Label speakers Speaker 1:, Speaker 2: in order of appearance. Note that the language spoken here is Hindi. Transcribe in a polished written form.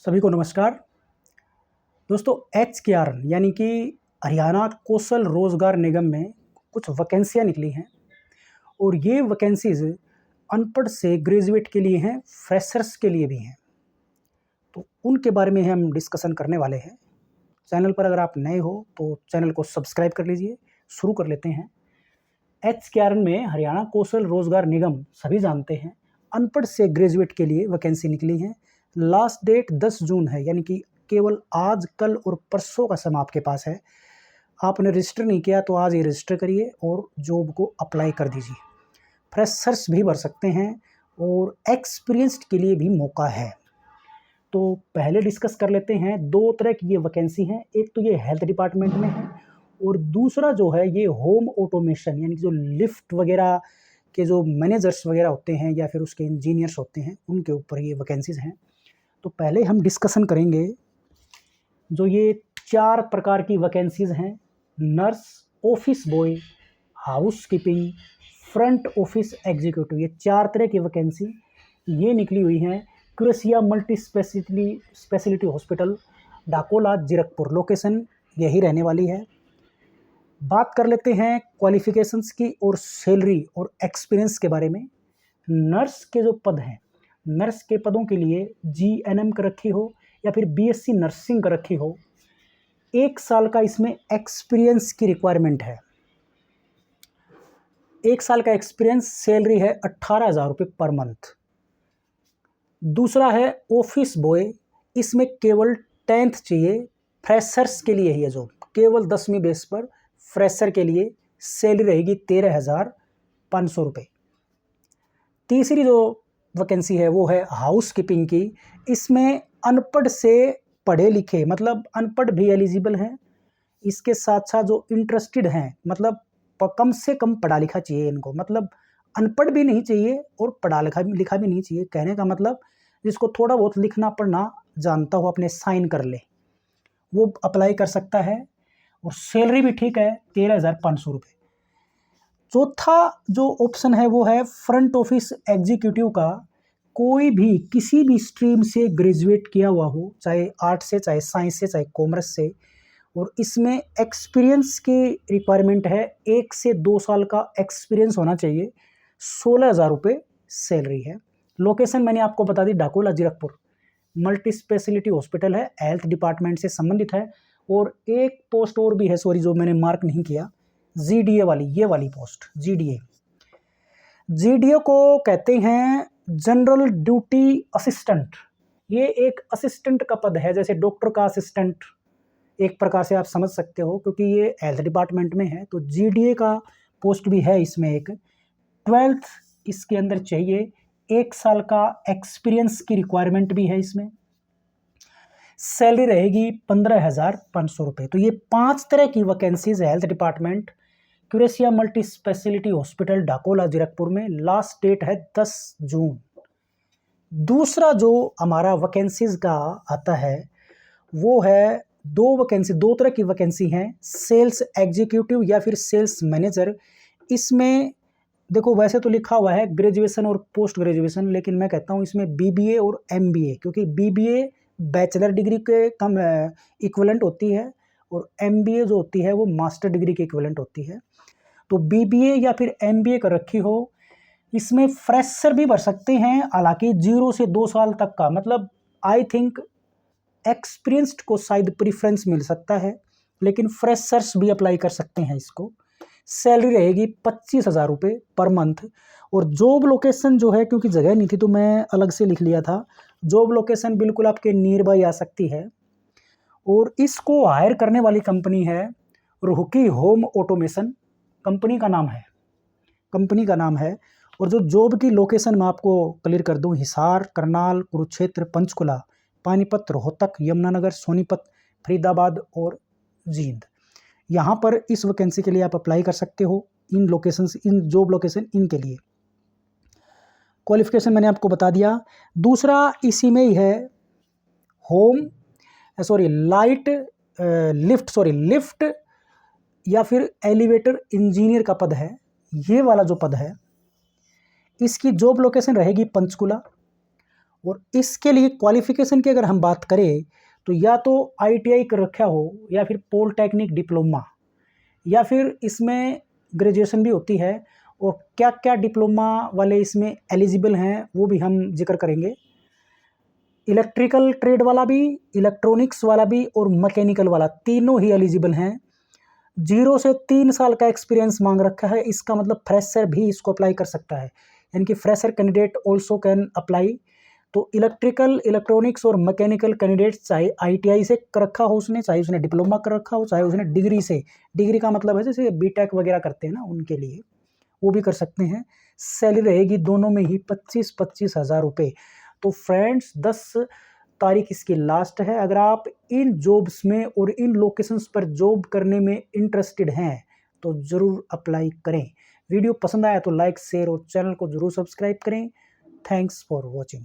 Speaker 1: सभी को नमस्कार। दोस्तों, HKR यानी कि हरियाणा कौशल रोजगार निगम में कुछ वैकेंसियाँ निकली हैं और ये वैकेंसीज़ अनपढ़ से ग्रेजुएट के लिए हैं, फ्रेशर्स के लिए भी हैं। तो उनके बारे में हम डिस्कशन करने वाले हैं। चैनल पर अगर आप नए हो तो चैनल को सब्सक्राइब कर लीजिए। शुरू कर लेते हैं। HKR में हरियाणा कौशल रोजगार निगम सभी जानते हैं, अनपढ़ से ग्रेजुएट के लिए वैकेंसी निकली है। लास्ट डेट 10 जून है, यानी कि केवल आज, कल और परसों का समय आपके पास है। आपने रजिस्टर नहीं किया तो आज ही रजिस्टर करिए और जॉब को अप्लाई कर दीजिए। फ्रेशर्स भी भर सकते हैं और एक्सपीरियंस्ड के लिए भी मौका है। तो पहले डिस्कस कर लेते हैं। दो तरह की ये वैकेंसी हैं। एक तो ये हेल्थ डिपार्टमेंट में है और दूसरा जो है ये होम ऑटोमेशन, यानी कि जो लिफ्ट वगैरह के जो मैनेजर्स वगैरह होते हैं या फिर उसके इंजीनियर्स होते हैं, उनके ऊपर ये वैकेंसीज़ हैं। तो पहले हम डिस्कशन करेंगे जो ये 4 प्रकार की वैकेंसीज़ हैं। Nurse, office boy, housekeeping, front office executive, ये 4 तरह की वैकेंसी ये निकली हुई हैं। Curasia multi speciality hospital, Dakola, Zirakpur, location यही रहने वाली है। बात कर लेते हैं क्वालिफिकेशंस की और सैलरी और एक्सपीरियंस के बारे में। नर्स के जो पद हैं, नर्स के पदों के लिए GNM कर रखी हो या फिर BSc नर्सिंग कर रखी हो, 1 साल का इसमें एक्सपीरियंस की रिक्वायरमेंट है। 1 साल का एक्सपीरियंस, सैलरी है 18,000 रुपये पर मंथ। दूसरा है ऑफिस बॉय, इसमें केवल 10th चाहिए, फ्रेशर्स के लिए ही है, जो केवल 10वीं बेस पर फ्रेशर के लिए सैलरी रहेगी 13,500 रुपये। तीसरी जो वैकेंसी है वो है हाउस कीपिंग की। इसमें अनपढ़ से पढ़े लिखे, मतलब अनपढ़ भी एलिजिबल हैं। इसके साथ साथ जो इंटरेस्टेड हैं, मतलब कम से कम पढ़ा लिखा चाहिए इनको, मतलब अनपढ़ भी नहीं चाहिए और पढ़ा लिखा भी नहीं चाहिए। कहने का मतलब जिसको थोड़ा बहुत लिखना पढ़ना जानता हो, अपने साइन कर ले, वो अप्लाई कर सकता है और सैलरी भी ठीक है, 13,500 रुपये। चौथा जो ऑप्शन है वो है फ्रंट ऑफिस एग्जीक्यूटिव का। कोई भी किसी भी स्ट्रीम से ग्रेजुएट किया हुआ हो, चाहे आर्ट से, चाहे साइंस से, चाहे कॉमर्स से, और इसमें एक्सपीरियंस की रिक्वायरमेंट है। 1 से 2 साल का एक्सपीरियंस होना चाहिए। 16,000 रुपये सैलरी है। लोकेशन मैंने आपको बता दी, डाकोला, जीरकपुर, मल्टी स्पेशलिटी हॉस्पिटल है, हेल्थ डिपार्टमेंट से संबंधित है। और एक पोस्ट और भी है, सॉरी, जो मैंने मार्क नहीं किया, GDA वाली, ये वाली पोस्ट, GDA को कहते हैं जनरल ड्यूटी असिस्टेंट। ये एक असिस्टेंट का पद है, जैसे डॉक्टर का असिस्टेंट, एक प्रकार से आप समझ सकते हो, क्योंकि ये हेल्थ डिपार्टमेंट में है। तो GDA का पोस्ट भी है इसमें। एक 12th इसके अंदर चाहिए, 1 साल का एक्सपीरियंस की रिक्वायरमेंट भी है इसमें। सैलरी रहेगी 15,500 रुपये। तो ये 5 तरह की vacancies health department, Curasia multi speciality hospital, Dakola, Zirakpur में। लास्ट डेट है 10 जून। दूसरा जो हमारा वैकेंसीज का आता है वो है दो तरह की वैकेंसी हैं। सेल्स एग्जीक्यूटिव या फिर सेल्स मैनेजर। इसमें देखो, वैसे तो लिखा हुआ है ग्रेजुएशन और पोस्ट ग्रेजुएशन, लेकिन मैं कहता हूँ इसमें BBA और MBA, क्योंकि BBA बैचलर डिग्री के कम इक्विवेलेंट होती है और MBA जो होती है वो मास्टर डिग्री के इक्विवेलेंट होती है। तो BBA या फिर MBA कर रखी हो, इसमें फ्रेशर भी भर सकते हैं, हालांकि 0 से 2 साल तक का, मतलब आई थिंक एक्सपीरियंस्ड को शायद प्रीफ्रेंस मिल सकता है, लेकिन फ्रेशर्स भी अप्लाई कर सकते हैं इसको। सैलरी रहेगी 25,000 रुपये पर मंथ। और जॉब लोकेशन जो है, क्योंकि जगह नहीं थी तो मैं अलग से लिख लिया था, जॉब लोकेशन बिल्कुल आपके नियर बाई आ सकती है। और इसको हायर करने वाली कंपनी है रुहकी होम ऑटोमेशन, कंपनी का नाम है। और जो जॉब की लोकेशन मैं आपको क्लियर कर दूं, हिसार, करनाल, कुरुक्षेत्र, पंचकुला, पानीपत, रोहतक, यमुनानगर, सोनीपत, फरीदाबाद और जींद। यहाँ पर इस वैकेंसी के लिए आप अप्लाई कर सकते हो। इन जॉब लोकेशन इनके लिए। क्वालिफिकेशन मैंने आपको बता दिया। दूसरा इसी में ही है, लिफ्ट या फिर एलिवेटर इंजीनियर का पद है। ये वाला जो पद है, इसकी जॉब लोकेशन रहेगी पंचकुला और इसके लिए क्वालिफ़िकेशन की अगर हम बात करें तो या तो ITI कर रखा हो या फिर पॉलिटेक्निक डिप्लोमा या फिर इसमें ग्रेजुएशन भी होती है। और क्या क्या डिप्लोमा वाले इसमें एलिजिबल हैं वो भी हम जिक्र करेंगे। इलेक्ट्रिकल ट्रेड वाला भी, इलेक्ट्रॉनिक्स वाला भी और मैकेनिकल वाला, तीनों ही एलिजिबल हैं। 0 से 3 साल का एक्सपीरियंस मांग रखा है, इसका मतलब फ्रेशर भी इसको अप्लाई कर सकता है, यानी कि fresher candidate also can apply. तो इलेक्ट्रिकल, इलेक्ट्रॉनिक्स और मैकेनिकल कैंडिडेट चाहे ITI से कर रखा हो उसने, चाहे उसने डिप्लोमा कर रखा हो, चाहे उसने डिग्री से, डिग्री का मतलब है जैसे BTech वगैरह करते हैं ना, उनके लिए वो भी कर सकते हैं। सैलरी रहेगी दोनों में ही 25-25 हज़ार रुपये। तो फ्रेंड्स 10 तारीख इसकी लास्ट है। अगर आप इन जॉब्स में और इन लोकेशंस पर जॉब करने में इंटरेस्टेड हैं तो ज़रूर अप्लाई करें। वीडियो पसंद आया तो लाइक, शेयर और चैनल को ज़रूर सब्सक्राइब करें। Thanks for watching.